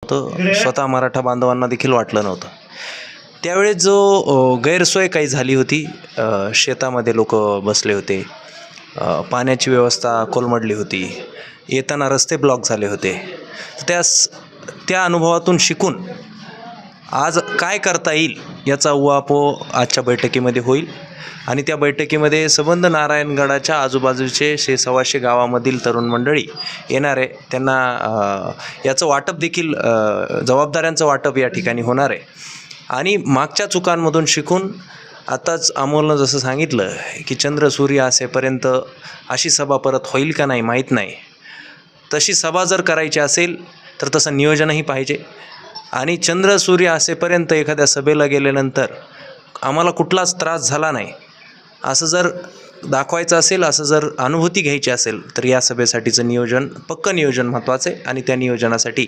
होतं, स्वतः मराठा बांधवांना देखील वाटलं नव्हतं. त्यावेळेस जो गैरसोय काही झाली होती, शेतामध्ये लोक बसले होते, पाण्याची व्यवस्था कोलमडली होती, येताना रस्ते ब्लॉक झाले होते. त्या अनुभवातून शिकून आज काय करता येईल याचा उहापोह आजच्या बैठकीमध्ये होईल. आणि त्या बैठकीमध्ये संबंध नारायणगडाच्या आजूबाजूचे 100-125 गावामधील तरुण मंडळी येणार आहे. त्यांना याचं वाटप देखील, जबाबदाऱ्यांचं वाटप या ठिकाणी होणार आहे. आणि मागच्या चुकांमधून शिकून आताच अमोलनं जसं सांगितलं की चंद्र सूर्य असेपर्यंत अशी सभा परत होईल का नाही माहीत नाही. तशी सभा जर करायची असेल तर तसं नियोजनही पाहिजे. आणि चंद्र सूर्य असेपर्यंत एखाद्या सभेला गेल्यानंतर आम्हाला कुठलाच त्रास झाला नाही असं जर दाखवायचं असेल, असं जर अनुभूती घ्यायची असेल तर या सभेसाठीचं नियोजन, पक्कं नियोजन महत्त्वाचं आहे. आणि त्या नियोजनासाठी